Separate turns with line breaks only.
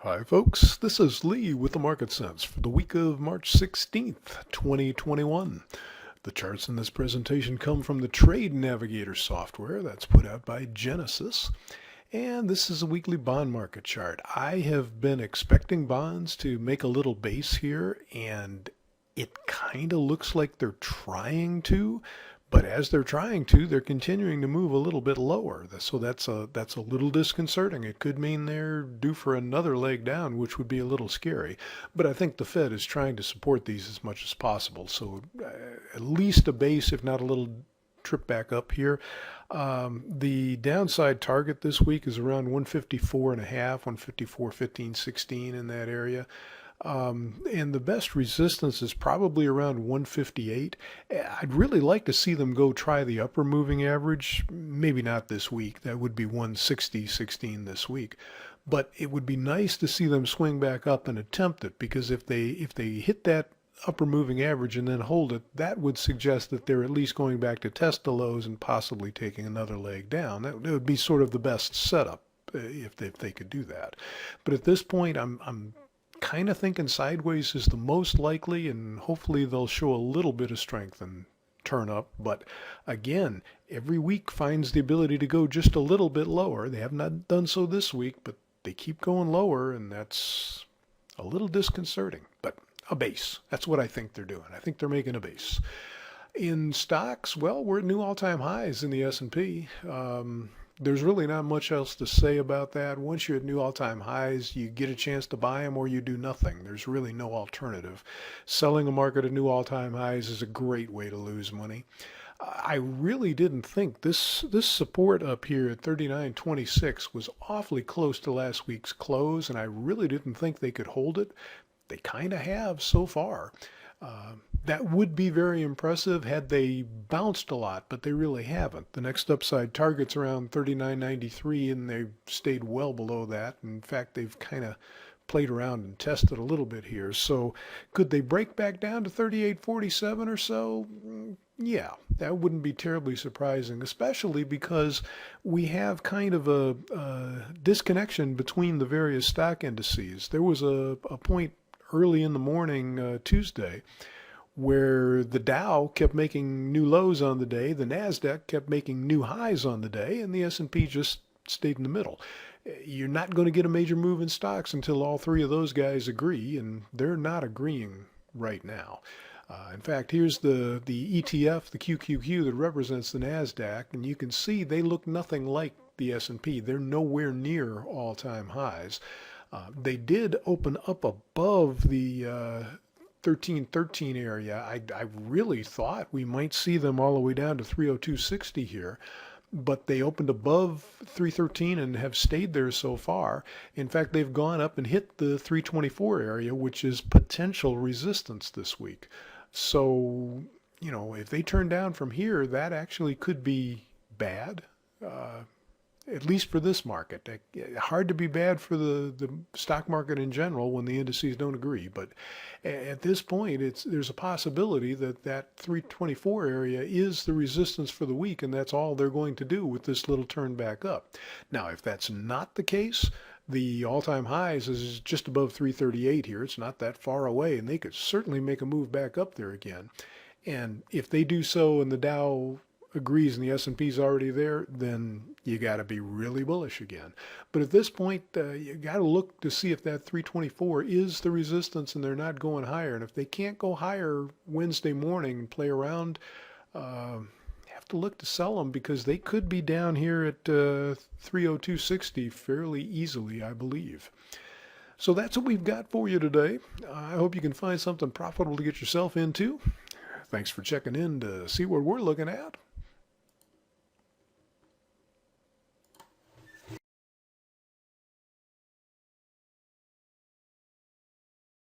Hi folks, this is Lee with the Market Sense for the week of March 16th, 2021. The charts in this presentation come from the Trade Navigator software that's put out by Gettess, and this is a weekly bond market chart. I have been expecting bonds to make a little base here, and it kind of looks like they're trying to, but as they're trying to, they're continuing to move a little bit lower. So that's a little disconcerting. It could mean they're due for another leg down, which would be a little scary. But I think the Fed is trying to support these as much as possible. So at least a base, if not a little trip back up here. The downside target this week is around 154 and a half, 154, 15, 16 in that area. And the best resistance is probably around 158. I'd really like to see them go try the upper moving average. Maybe not this week. That would be 160.16 this week. But it would be nice to see them swing back up and attempt it, because if they hit that upper moving average and then hold it, that would suggest that they're at least going back to test the lows and possibly taking another leg down. That would be sort of the best setup if they could do that. But at this point, I'm kind of thinking sideways is the most likely, and hopefully they'll show a little bit of strength and turn up. But again, every week finds the ability to go just a little bit lower. They have not done so this week, but they keep going lower, and that's a little disconcerting. But a base, that's what I think they're doing. I think they're making a base. In stocks, well, we're at new all-time highs in the S&P. There's really not much else to say about that. Once you're at new all-time highs, you get a chance to buy them or you do nothing. There's really no alternative. Selling a market at new all-time highs is a great way to lose money. I really didn't think this support up here at 39.26 was awfully close to last week's close, and I really didn't think they could hold it. They kind of have so far. That would be very impressive had they bounced a lot, but they really haven't. The next upside target's around 39.93, and they've stayed well below that. In fact, they've kind of played around and tested a little bit here. So could they break back down to 38.47 or so? Yeah, that wouldn't be terribly surprising, especially because we have kind of a disconnection between the various stock indices. There was a point early in the morning Tuesday where the Dow kept making new lows on the day, the NASDAQ kept making new highs on the day, and the S&P just stayed in the middle. You're not going to get a major move in stocks until all three of those guys agree, and they're not agreeing right now. In fact, here's the ETF, the QQQ, that represents the NASDAQ, and you can see they look nothing like the S&P. They're nowhere near all-time highs. They did open up above the 1313 area. I really thought we might see them all the way down to 302.60 here, but they opened above 313 and have stayed there so far. In fact, they've gone up and hit the 324 area, which is potential resistance this week. So, you know, if they turn down from here, that actually could be bad. At least for this market. Hard to be bad for the stock market in general when the indices don't agree. But at this point, there's a possibility that that 324 area is the resistance for the week, and that's all they're going to do with this little turn back up. Now, if that's not the case, the all-time highs is just above 338 here. It's not that far away, and they could certainly make a move back up there again. And if they do so and the Dow agrees and the S&P's already there, then you got to be really bullish again. But at this point, you got to look to see if that 324 is the resistance and they're not going higher. And if they can't go higher Wednesday morning and play around, have to look to sell them, because they could be down here at 302.60 fairly easily, I believe. So that's what we've got for you today. I hope you can find something profitable to get yourself into. Thanks for checking in to see what we're looking at.